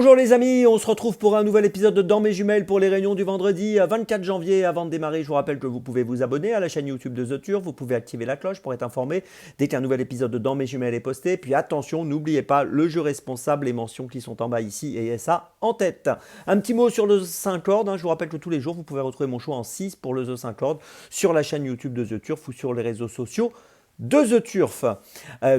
Bonjour les amis, on se retrouve pour un nouvel épisode de Dans mes jumelles pour les réunions du vendredi 24 janvier. Avant de démarrer, je vous rappelle que vous pouvez vous abonner à la chaîne YouTube de The Turf, vous pouvez activer la cloche pour être informé dès qu'un nouvel épisode de Dans mes jumelles est posté. Puis attention, n'oubliez pas le jeu responsable, les mentions qui sont en bas ici et ça en tête. Un petit mot sur le 5 cordes, je vous rappelle que tous les jours vous pouvez retrouver mon choix en 6 pour le The 5 cordes sur la chaîne YouTube de The Turf ou sur les réseaux sociaux de The Turf,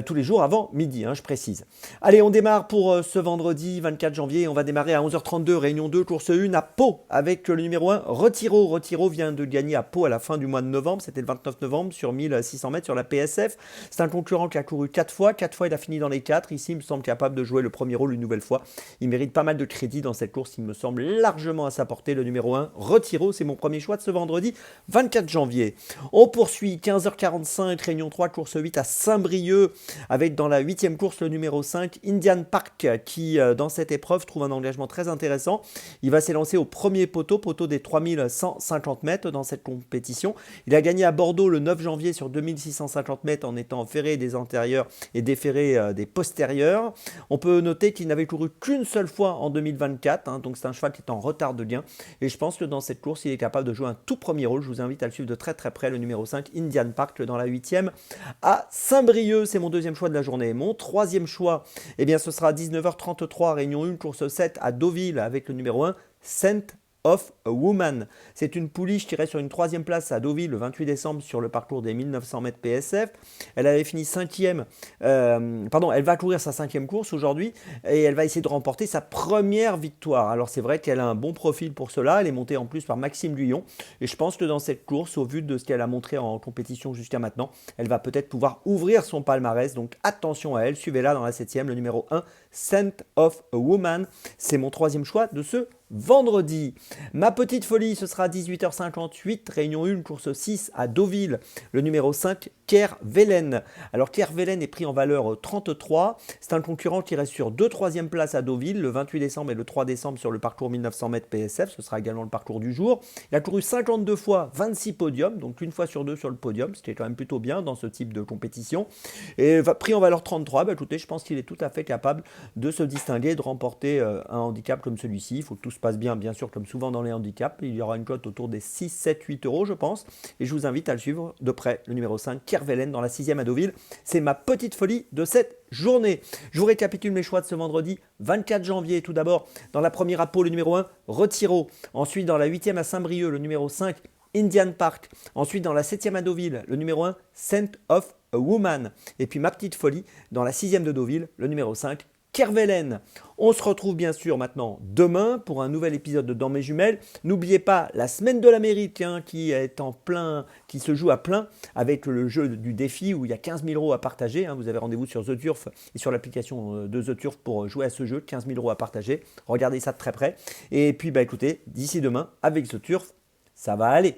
tous les jours avant midi, je précise. Allez, on démarre pour ce vendredi 24 janvier. On va démarrer à 11h32, réunion 2, course 1 à Pau avec le numéro 1, Retiro. Retiro vient de gagner à Pau à la fin du mois de novembre. C'était le 29 novembre sur 1600 mètres sur la PSF. C'est un concurrent qui a couru 4 fois. 4 fois, il a fini dans les 4. Ici, il me semble capable de jouer le premier rôle une nouvelle fois. Il mérite pas mal de crédit dans cette course. Il me semble largement à sa portée. Le numéro 1, Retiro, c'est mon premier choix de ce vendredi 24 janvier. On poursuit 15h45, réunion 3, course 8 à Saint-Brieuc, avec dans la 8e course le numéro 5, Indian Park, qui dans cette épreuve trouve un engagement très intéressant. Il va s'élancer au premier poteau des 3150 mètres dans cette compétition. Il a gagné à Bordeaux le 9 janvier sur 2650 mètres en étant ferré des antérieurs et déferré des postérieurs. On peut noter qu'il n'avait couru qu'une seule fois en 2024, donc c'est un cheval qui est en retard de gain. Et je pense que dans cette course, il est capable de jouer un tout premier rôle. Je vous invite à le suivre de très près, le numéro 5, Indian Park, dans la 8e à Saint-Brieuc. C'est mon deuxième choix de la journée. Mon troisième choix, ce sera à 19h33, réunion 1, course 7 à Deauville avec le numéro 1, Scent of a Woman. C'est une pouliche tirée sur une troisième place à Deauville le 28 décembre sur le parcours des 1900 mètres PSF. Elle avait fini 5e, elle va courir sa 5e course aujourd'hui et elle va essayer de remporter sa première victoire. Alors c'est vrai qu'elle a un bon profil pour cela, elle est montée en plus par Maxime Duyon et je pense que dans cette course, au vu de ce qu'elle a montré en compétition jusqu'à maintenant, elle va peut-être pouvoir ouvrir son palmarès, donc attention à elle, suivez-la dans la 7e, le numéro 1, Scent of a Woman. C'est mon troisième choix de ce vendredi. Ma petite folie, ce sera 18h58, réunion 1, course 6 à Deauville, le numéro 5, Kervelen. Alors Kervelen est pris en valeur 33, c'est un concurrent qui reste sur 2 3e places à Deauville, le 28 décembre et le 3 décembre sur le parcours 1900 mètres PSF, ce sera également le parcours du jour. Il a couru 52 fois, 26 podiums, donc une fois sur deux sur le podium, ce qui est quand même plutôt bien dans ce type de compétition. Et pris en valeur 33, écoutez, je pense qu'il est tout à fait capable de se distinguer et de remporter un handicap comme celui-ci. Il faut que tout se passe bien sûr, comme souvent dans les handicaps. Il y aura une cote autour des 6, 7, 8 euros, je pense. Et je vous invite à le suivre de près, le numéro 5, Kervelen, dans la 6e à Deauville. C'est ma petite folie de cette journée. Je vous récapitule mes choix de ce vendredi 24 janvier. Tout d'abord, dans la première à Pau, le numéro 1, Retiro. Ensuite, dans la 8e à Saint-Brieuc, le numéro 5, Indian Park. Ensuite, dans la 7e à Deauville, le numéro 1, Scent of a Woman. Et puis ma petite folie, dans la 6e de Deauville, le numéro 5, Kervelen. On se retrouve bien sûr maintenant demain pour un nouvel épisode de Dans mes jumelles. N'oubliez pas la semaine de l'Amérique qui est en plein, qui se joue à plein avec le jeu du défi où il y a 15 000 euros à partager. Vous avez rendez-vous sur The Turf et sur l'application de The Turf pour jouer à ce jeu, 15 000 euros à partager. Regardez ça de très près. Et puis écoutez, d'ici demain avec The Turf, ça va aller.